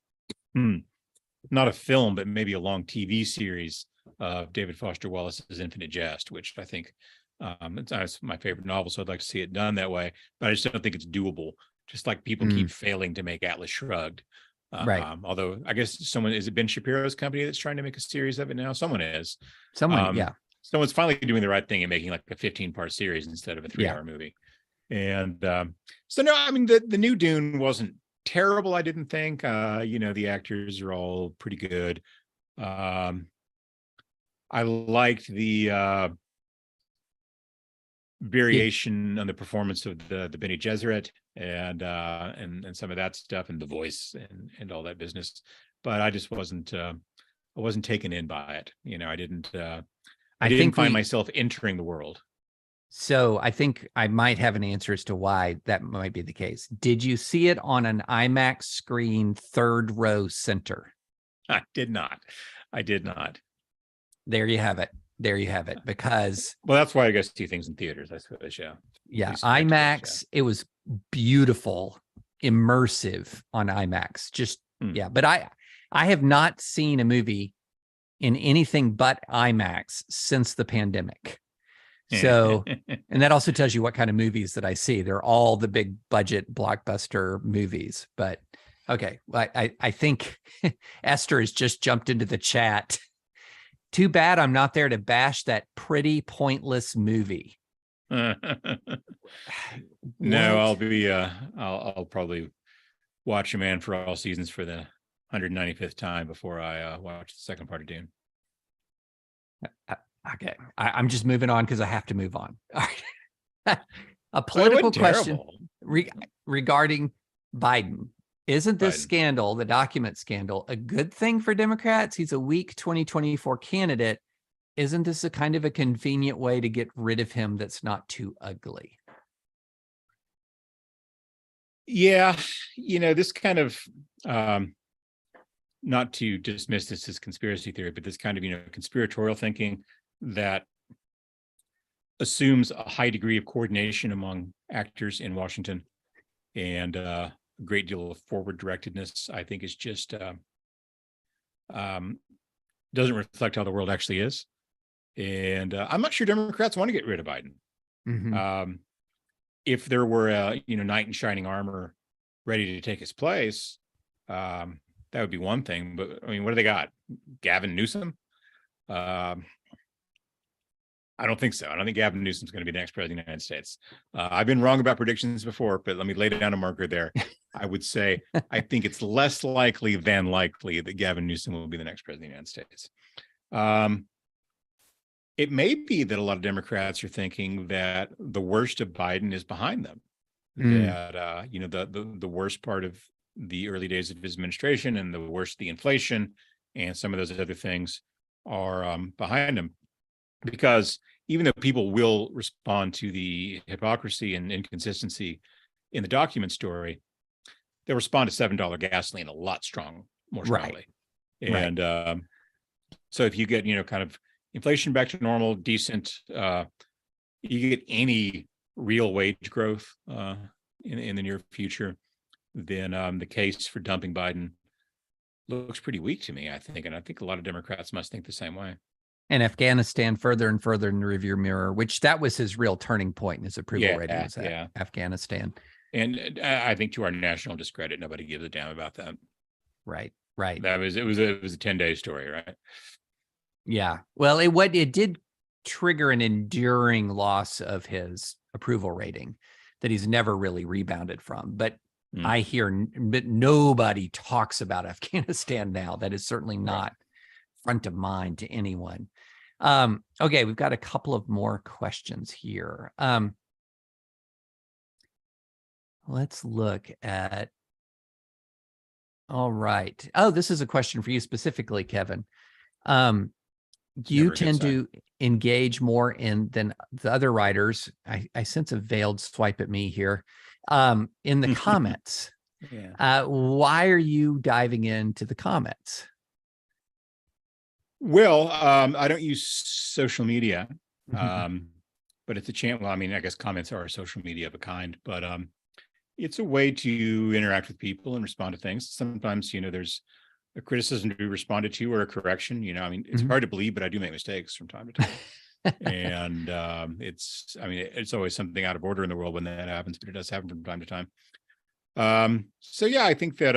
not a film, but maybe a long TV series of David Foster Wallace's Infinite Jest, which I think it's my favorite novel, so I'd like to see it done that way. But I just don't think it's doable. Just like people keep failing to make Atlas Shrugged. Right. Although I guess is it Ben Shapiro's company that's trying to make a series of it now? Someone is. Someone's finally doing the right thing and making like a 15-part series instead of a 3-hour movie. And so no, I mean, the new Dune wasn't terrible, I didn't think. The actors are all pretty good. I liked the variation on the performance of the Bene Gesserit and some of that stuff, and The Voice and all that business. But I just wasn't I wasn't taken in by it. I didn't find myself entering the world. So I think I might have an answer as to why that might be the case. Did you see it on an IMAX screen, third row center? I did not. There you have it. Because that's why I guess see things in theaters, I suppose. Yeah. IMAX, it was beautiful, immersive on IMAX. But I have not seen a movie in anything but IMAX since the pandemic. So, and that also tells you what kind of movies that I see. They're all the big budget blockbuster movies. But okay, I think Esther has just jumped into the chat. Too bad I'm not there to bash that pretty pointless movie. No, I'll probably watch A Man for All Seasons for the 195th time before I watch the second part of Dune. Okay, I'm just moving on because I have to move on. All right. A political question regarding Biden. Isn't this scandal, the document scandal, a good thing for Democrats? He's a weak 2024 candidate. Isn't this a kind of a convenient way to get rid of him that's not too ugly? Yeah, this kind of, not to dismiss this as conspiracy theory, but this kind of, conspiratorial thinking that assumes a high degree of coordination among actors in Washington and a great deal of forward directedness, I think is just doesn't reflect how the world actually is. And I'm not sure Democrats want to get rid of Biden. Mm-hmm. If there were a knight in shining armor ready to take his place, that would be one thing. But I mean, what do they got? Gavin Newsom? I don't think so. I don't think Gavin Newsom's going to be the next president of the United States. I've been wrong about predictions before, but let me lay down a marker there. I would say I think it's less likely than likely that Gavin Newsom will be the next president of the United States. It may be that a lot of Democrats are thinking that the worst of Biden is behind them. That the worst part of the early days of his administration and the worst of the inflation and some of those other things are behind him. Because even though people will respond to the hypocrisy and inconsistency in the document story, they'll respond to $7 gasoline a lot more strongly. Right. And so if you get, kind of inflation back to normal, decent, you get any real wage growth in the near future, then the case for dumping Biden looks pretty weak to me, I think. And I think a lot of Democrats must think the same way. And Afghanistan further and further in the rearview mirror, which that was his real turning point in his approval rating, was Afghanistan. And I think to our national discredit, nobody gives a damn about that. Right. It was a 10-day story, right? Yeah. Well, it did trigger an enduring loss of his approval rating that he's never really rebounded from. But I hear, but nobody talks about Afghanistan now. That is certainly not front of mind to anyone. Okay, we've got a couple of more questions here. Let's look at. All right. Oh, this is a question for you specifically, Kevin. You tend to engage more than the other writers. I sense a veiled swipe at me here. In the comments. Why are you diving into the comments? Well, I don't use social media, but it's a channel. Well, I mean, I guess comments are a social media of a kind, but it's a way to interact with people and respond to things. Sometimes, there's a criticism to be responded to or a correction. I mean, it's hard to believe, but I do make mistakes from time to time. And it's always something out of order in the world when that happens, but it does happen from time to time. So yeah, I think that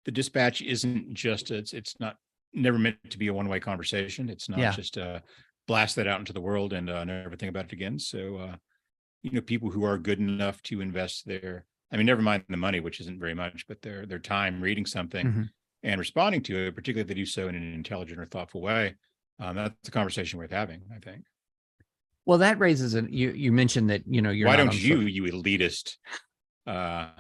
the Dispatch isn't just it's not never meant to be a one-way conversation. It's not just blast that out into the world and never think about it again. So people who are good enough to invest never mind the money, which isn't very much, but their time reading something and responding to it, particularly if they do so in an intelligent or thoughtful way, that's a conversation worth having, I think. Well, that raises you mentioned that, you're why don't you elitist Oh,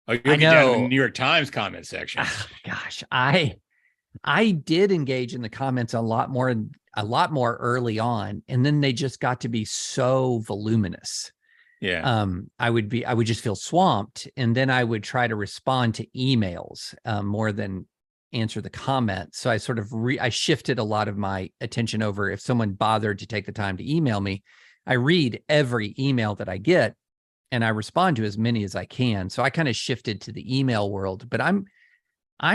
you'll I get down to the know. New York Times comment section. Gosh, I did engage in the comments a lot more early on, and then they just got to be so voluminous. Yeah. I would just feel swamped, and then I would try to respond to emails more than answer the comments. So I sort of I shifted a lot of my attention over. If someone bothered to take the time to email me, I read every email that I get, and I respond to as many as I can. So I kind of shifted to the email world. But I'm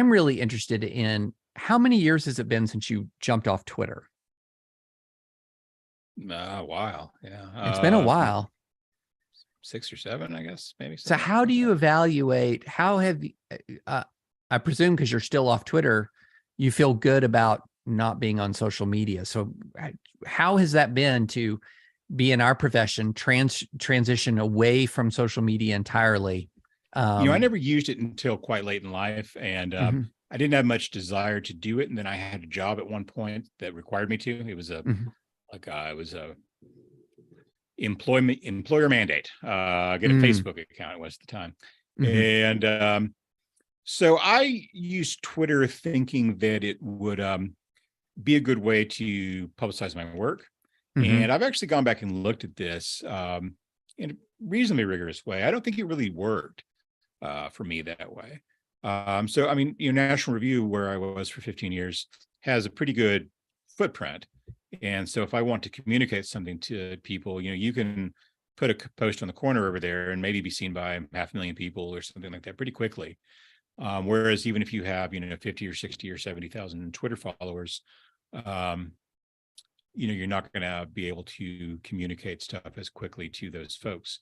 really interested in, how many years has it been since you jumped off Twitter? A while. Yeah. It's been a while. 6 or 7, I guess, maybe. So how do you evaluate, how have you, I presume because you're still off Twitter, you feel good about not being on social media. So how has that been to be in our profession, transition away from social media entirely? I never used it until quite late in life, and Mhm. I didn't have much desire to do it. And then I had a job at one point that required me to. It was Mhm. it was a employer mandate. Get a Mm. Facebook account. It was at the time, Mhm. and so I used Twitter thinking that it would be a good way to publicize my work. Mhm. And I've actually gone back and looked at this in a reasonably rigorous way. I don't think it really worked for me that way. So, I mean, National Review, where I was for 15 years, has a pretty good footprint. And so if I want to communicate something to people, you can put a post on the corner over there and maybe be seen by 500,000 people or something like that pretty quickly. Whereas even if you have, 50 or 60 or 70,000 Twitter followers, you're not going to be able to communicate stuff as quickly to those folks.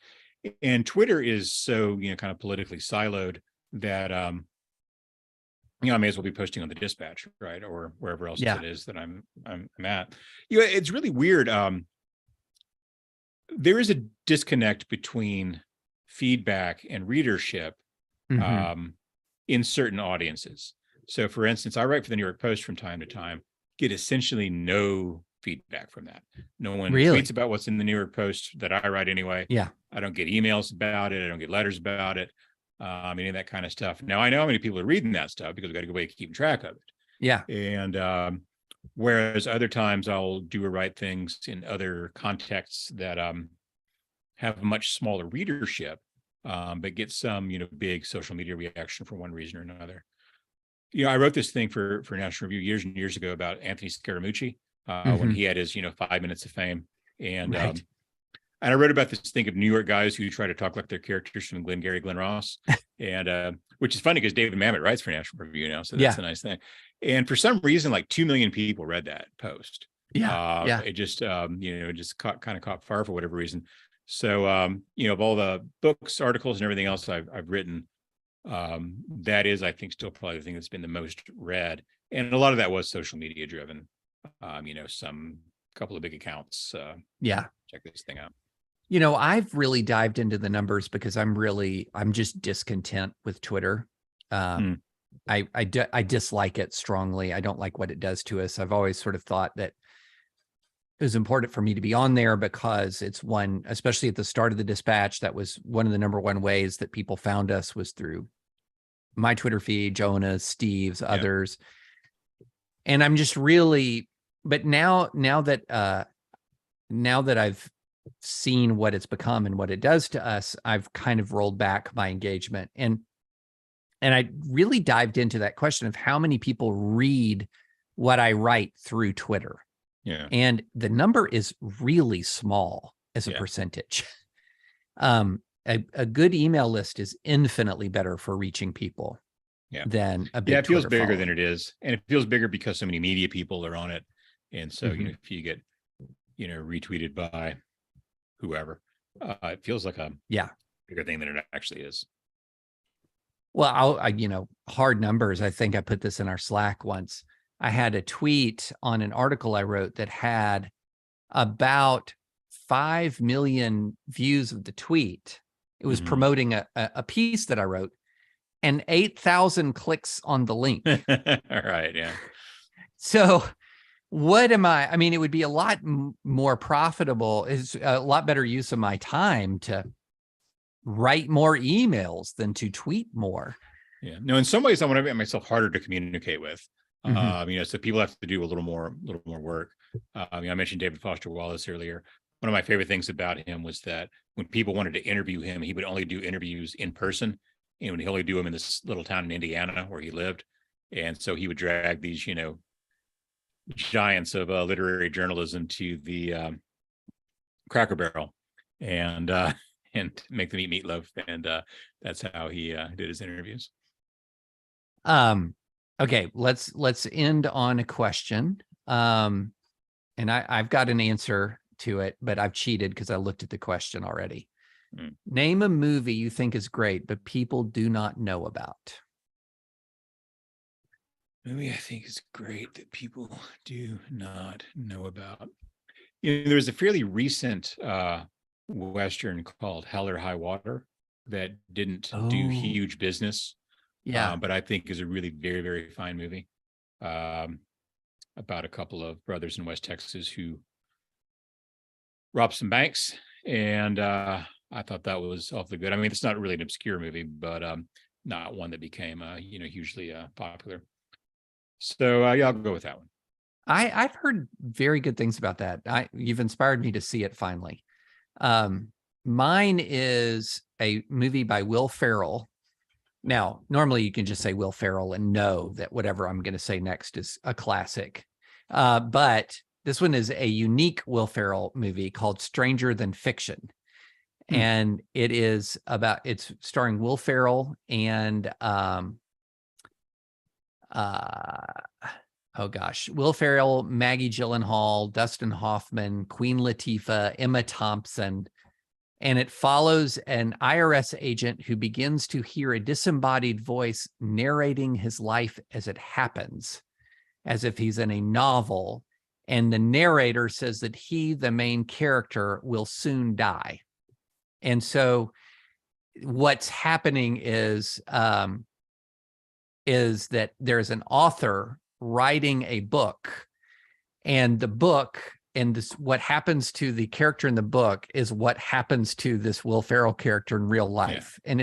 And Twitter is so, kind of politically siloed that, I may as well be posting on the Dispatch, right, or wherever else Yeah. it is that I'm at. It's really weird. There is a disconnect between feedback and readership Mhm. in certain audiences. So, for instance, I write for the New York Post from time to time, get essentially no feedback from that. No one tweets Really? about what's in the New York Post that I write anyway. Yeah. I don't get emails about it. I don't get letters about it. Any of that kind of stuff. Now, I know how many people are reading that stuff because we got to go back and keep track of it. Yeah. And whereas other times I'll do or write things in other contexts that have a much smaller readership, but get some, big social media reaction for one reason or another. I wrote this thing for National Review years and years ago about Anthony Scaramucci when Mhm. he had his, 5 minutes of fame. And Right. and I wrote about this thing of New York guys who try to talk like they're characters from Glengarry Glen Ross, and which is funny because David Mamet writes for National Review now, so that's Yeah. a nice thing. And for some reason, like 2 million people read that post. Yeah. Yeah. It just it just kind of caught fire for whatever reason. So of all the books, articles, and everything else I've written, that is, I think, still probably the thing that's been the most read, and a lot of that was social media driven. Some couple of big accounts. Yeah. Check this thing out. I've really dived into the numbers because I'm just discontent with Twitter. Hmm. I dislike it strongly. I don't like what it does to us. I've always sort of thought that it was important for me to be on there because it's one, especially at the start of the Dispatch, that was one of the number one ways that people found us was through my Twitter feed, Jonah's, Steve's, others. And I'm just really, but now that I've seen what it's become and what it does to us, I've kind of rolled back my engagement. And I really dived into that question of how many people read what I write through Twitter. Yeah. And the number is really small as a percentage. A good email list is infinitely better for reaching people than a big it feels Twitter bigger following. than it is. And it feels bigger because so many media people are on it. And so, if you get, retweeted by whoever, it feels like a bigger thing than it actually is. Well, hard numbers. I think I put this in our Slack once. I had a tweet on an article I wrote that had about 5 million views of the tweet. It was promoting a piece that I wrote, and 8,000 clicks on the link. All right. Yeah. So what am I mean, it would be a lot more profitable, is a lot better use of my time to write more emails than to tweet more. Yeah. No, in some ways, I want to make myself harder to communicate with. Mhm. So people have to do a little more work. I mentioned David Foster Wallace earlier. One of my favorite things about him was that when people wanted to interview him, he would only do interviews in person, and would only do them in this little town in Indiana where he lived. And so he would drag these, giants of literary journalism to the Cracker Barrel, and make them eat meatloaf, and that's how he did his interviews. Okay, let's end on a question. And I've got an answer to it, but I've cheated because I looked at the question already. Name a movie you think is great, but people do not know about. Movie I think is great that people do not know about. There's a fairly recent Western called Hell or High Water that didn't do huge business. Yeah. But I think is a really very, very fine movie about a couple of brothers in West Texas who robbed some banks. And I thought that was awfully good. I mean, it's not really an obscure movie, but not one that became, hugely popular. So yeah, I'll go with that one. I've heard very good things about that. You've inspired me to see it finally. Mine is a movie by Will Ferrell. Now, normally you can just say Will Ferrell and know that whatever I'm going to say next is a classic. But this one is a unique Will Ferrell movie called Stranger Than Fiction. And it's starring Will Ferrell and Will Ferrell, Maggie Gyllenhaal, Dustin Hoffman, Queen Latifah, Emma Thompson. And it follows an IRS agent who begins to hear a disembodied voice narrating his life as it happens, as if he's in a novel. And the narrator says that he, the main character, will soon die. And so what's happening is that there's an author writing a book, and the book and this, what happens to the character in the book is what happens to this Will Ferrell character in real life. Yeah. And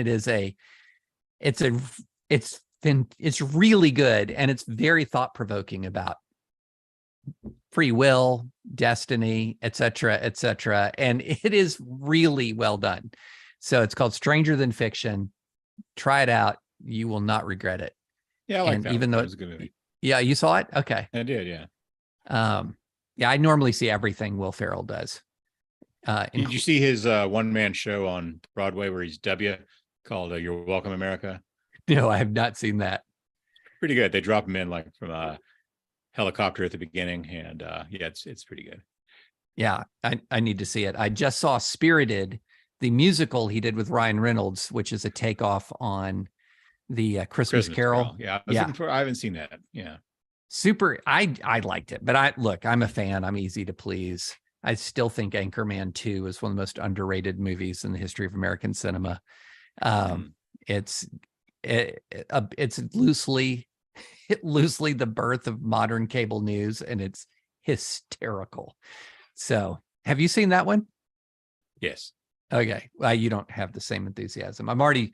it's really good. And it's very thought provoking about free will, destiny, et cetera, et cetera. And it is really well done. So it's called Stranger Than Fiction. Try it out. You will not regret it. Yeah, I like that. Even though it was a good movie. Yeah, you saw it? Okay. I did, yeah. Yeah, I normally see everything Will Ferrell does. Did you see his one-man show on Broadway where he's W, called You're Welcome, America? No, I have not seen that. Pretty good. They drop him in like from a helicopter at the beginning, and yeah, it's pretty good. Yeah, I need to see it. I just saw Spirited, the musical he did with Ryan Reynolds, which is a takeoff on the Christmas Carol. Yeah, I haven't seen that. Yeah. Super. I liked it, but I'm a fan. I'm easy to please. I still think Anchorman 2 is one of the most underrated movies in the history of American cinema. It's loosely the birth of modern cable news, and it's hysterical. So have you seen that one? Yes. Okay. Well, you don't have the same enthusiasm. I'm already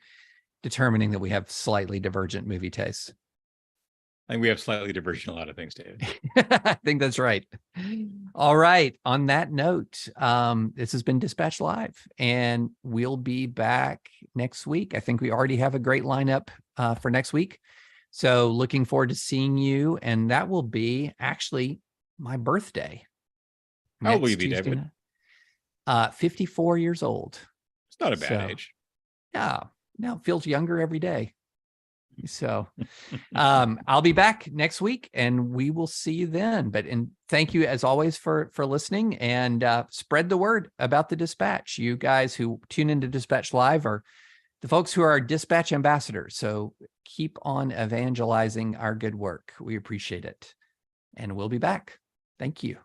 determining that we have slightly divergent movie tastes. I think we have slightly divergent a lot of things, David. I think that's right. All right. On that note, this has been Dispatch Live, and we'll be back next week. I think we already have a great lineup for next week. So looking forward to seeing you. And that will be actually my birthday. How old will you be, David? 54 years old. It's not a bad age. Yeah. No, it feels younger every day. So I'll be back next week, and we will see you then. And thank you as always for listening, and spread the word about the Dispatch. You guys who tune into Dispatch Live are the folks who are Dispatch ambassadors. So keep on evangelizing our good work. We appreciate it. And we'll be back. Thank you.